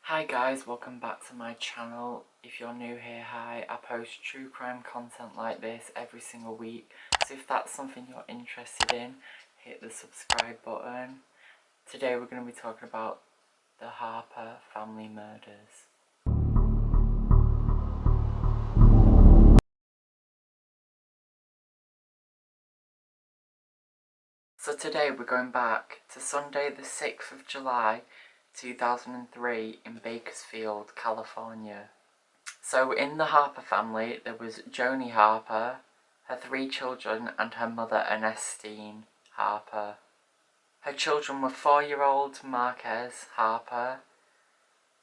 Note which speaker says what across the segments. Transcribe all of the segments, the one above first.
Speaker 1: Hi guys, welcome back to my channel. If you're new here, hi. I post true crime content like this every single week, so if that's something you're interested in, hit the subscribe button. Today we're going to be talking about the Harper family murders. So today we're going back to Sunday the 6th of July 2003 in Bakersfield, California. So in the Harper family there was Joni Harper, her 3 children and her mother Ernestine Harper. Her children were 4-year-old Marquez Harper,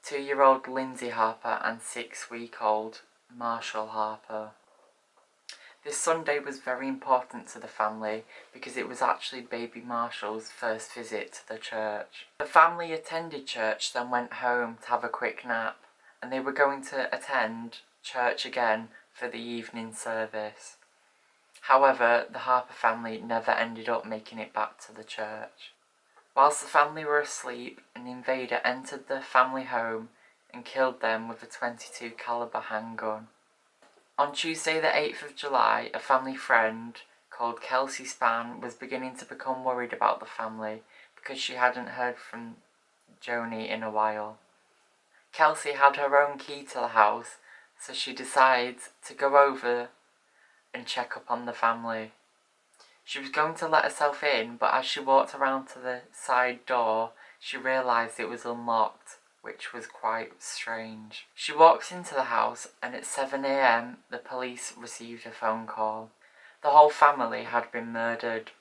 Speaker 1: 2-year-old Lindsay Harper and 6-week-old Marshall Harper. This Sunday was very important to the family because it was actually baby Marshall's first visit to the church. The family attended church, then went home to have a quick nap, and they were going to attend church again for the evening service. However, the Harper family never ended up making it back to the church. Whilst the family were asleep, an invader entered the family home and killed them with a .22 caliber handgun. On Tuesday the 8th of July, a family friend called Kelsey Spann was beginning to become worried about the family because she hadn't heard from Joni in a while. Kelsey had her own key to the house, so she decides to go over and check up on the family. She was going to let herself in, but as she walked around to the side door, she realised it was unlocked, which was quite strange. She walks into the house and at 7 AM the police received a phone call. The whole family had been murdered.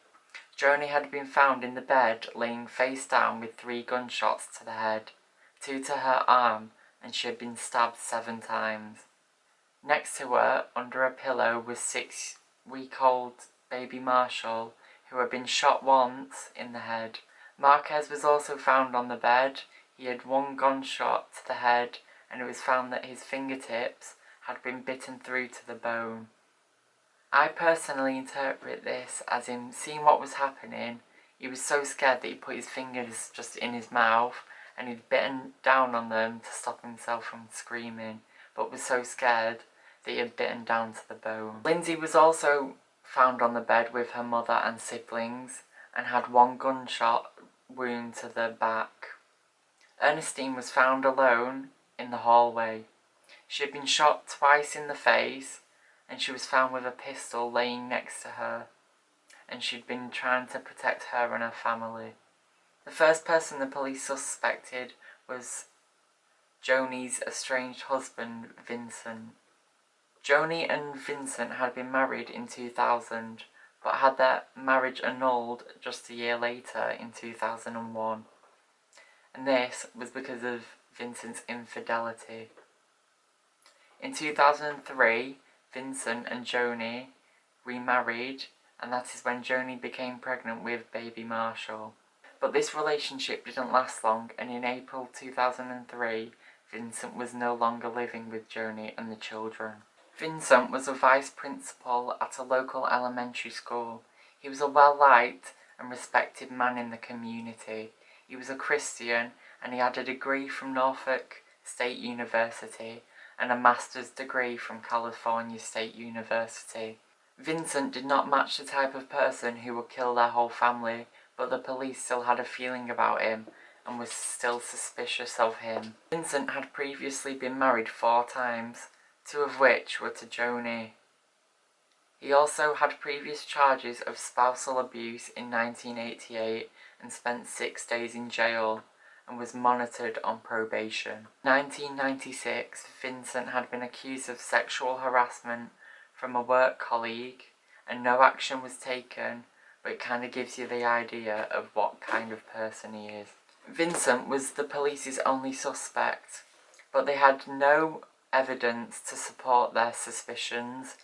Speaker 1: Joni had been found in the bed laying face down with 3 gunshots to the head, 2 to her arm, and she had been stabbed 7 times. Next to her, under a pillow, was 6-week-old baby Marshall, who had been shot once in the head. Marquez was also found on the bed. He had 1 gunshot to the head, and it was found that his fingertips had been bitten through to the bone. I personally interpret this as him seeing what was happening. He was so scared that he put his fingers just in his mouth, and he'd bitten down on them to stop himself from screaming, but was so scared that he had bitten down to the bone. Lindsay was also found on the bed with her mother and siblings, and had 1 gunshot wound to the back. Ernestine was found alone in the hallway. She had been shot twice in the face, and she was found with a pistol laying next to her, and she'd been trying to protect her and her family. The first person the police suspected was Joni's estranged husband, Vincent. Joni and Vincent had been married in 2000, but had their marriage annulled just a year later in 2001. And this was because of Vincent's infidelity. In 2003, Vincent and Joni remarried, and that is when Joni became pregnant with baby Marshall. But this relationship didn't last long, and in April 2003, Vincent was no longer living with Joni and the children. Vincent was a vice principal at a local elementary school. He was a well-liked and respected man in the community. He was a Christian, and he had a degree from Norfolk State University and a master's degree from California State University. Vincent did not match the type of person who would kill their whole family, but the police still had a feeling about him and was still suspicious of him. Vincent had previously been married 4 times, 2 of which were to Joni. He also had previous charges of spousal abuse in 1988 and spent 6 days in jail and was monitored on probation. In 1996, Vincent had been accused of sexual harassment from a work colleague, and no action was taken, but it kind of gives you the idea of what kind of person he is. Vincent was the police's only suspect, but they had no evidence to support their suspicions,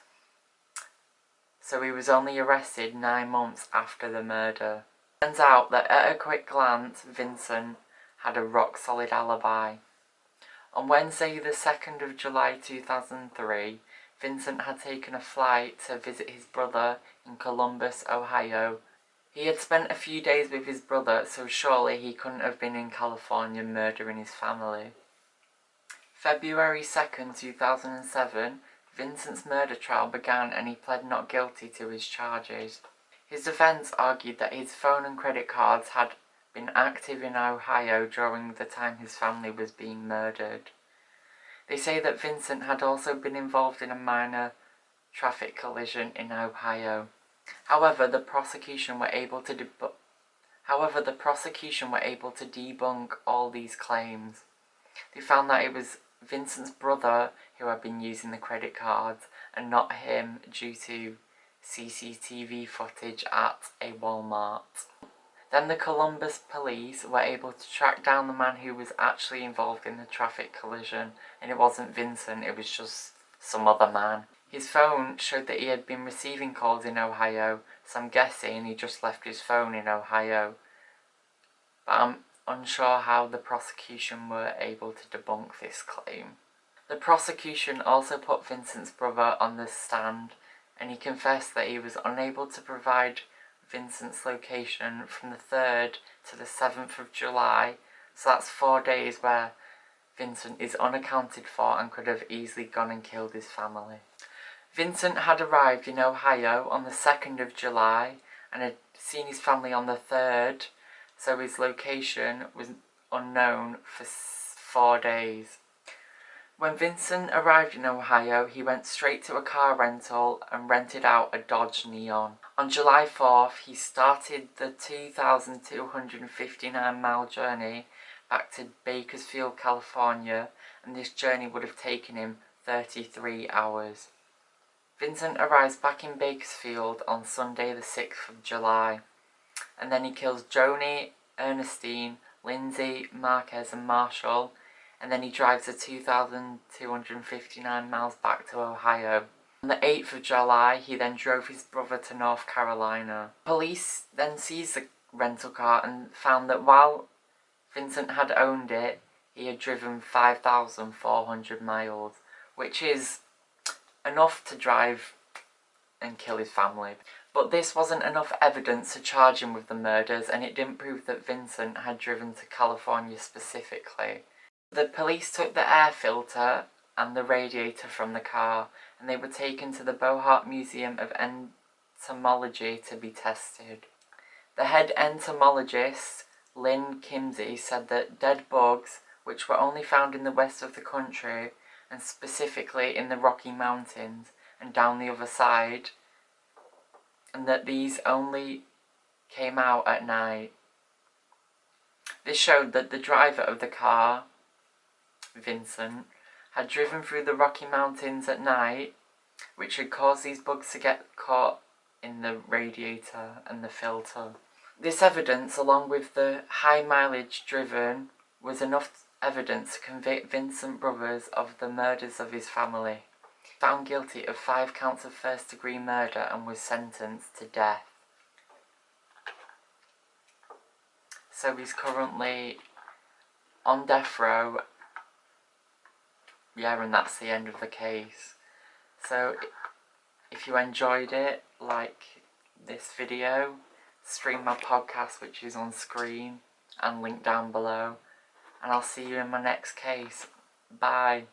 Speaker 1: so he was only arrested 9 months after the murder. It turns out that at a quick glance, Vincent had a rock-solid alibi. On Wednesday the 2nd of July 2003, Vincent had taken a flight to visit his brother in Columbus, Ohio. He had spent a few days with his brother, so surely he couldn't have been in California murdering his family. February 2nd, 2007, Vincent's murder trial began and he pled not guilty to his charges. His defence argued that his phone and credit cards had been active in Ohio during the time his family was being murdered. They say that Vincent had also been involved in a minor traffic collision in Ohio. However, the prosecution were able to debunk all these claims. They found that it was Vincent's brother who had been using the credit cards and not him due to CCTV footage at a Walmart. Then the Columbus police were able to track down the man who was actually involved in the traffic collision, and it wasn't Vincent, it was just some other man. His phone showed that he had been receiving calls in Ohio, so I'm guessing he just left his phone in Ohio. But I'm unsure how the prosecution were able to debunk this claim. The prosecution also put Vincent's brother on the stand, and he confessed that he was unable to provide Vincent's location from the 3rd to the 7th of July, so that's 4 days where Vincent is unaccounted for and could have easily gone and killed his family. Vincent had arrived in Ohio on the 2nd of July and had seen his family on the 3rd, so his location was unknown for 4 days. When Vincent arrived in Ohio, he went straight to a car rental and rented out a Dodge Neon. On July 4th, he started the 2,259-mile journey back to Bakersfield, California, and this journey would have taken him 33 hours. Vincent arrives back in Bakersfield on Sunday the 6th of July, and then he kills Joni, Ernestine, Lindsay, Marquez and Marshall, and then he drives the 2,259 miles back to Ohio. On the 8th of July, he then drove his brother to North Carolina. Police then seized the rental car and found that while Vincent had owned it, he had driven 5,400 miles, which is enough to drive and kill his family. But this wasn't enough evidence to charge him with the murders, and it didn't prove that Vincent had driven to California specifically. The police took the air filter and the radiator from the car, and they were taken to the Bohart Museum of Entomology to be tested. The head entomologist, Lynn Kimsey, said that dead bugs, which were only found in the west of the country, and specifically in the Rocky Mountains and down the other side, and that these only came out at night. This showed that the driver of the car, Vincent, had driven through the Rocky Mountains at night, which had caused these bugs to get caught in the radiator and the filter. This evidence, along with the high mileage driven, was enough evidence to convict Vincent Brothers of the murders of his family. Found guilty of 5 counts of first-degree murder and was sentenced to death. So he's currently on death row. Yeah, and that's the end of the case. So if you enjoyed it, like this video, stream my podcast, which is on screen and linked down below, and I'll see you in my next case. Bye.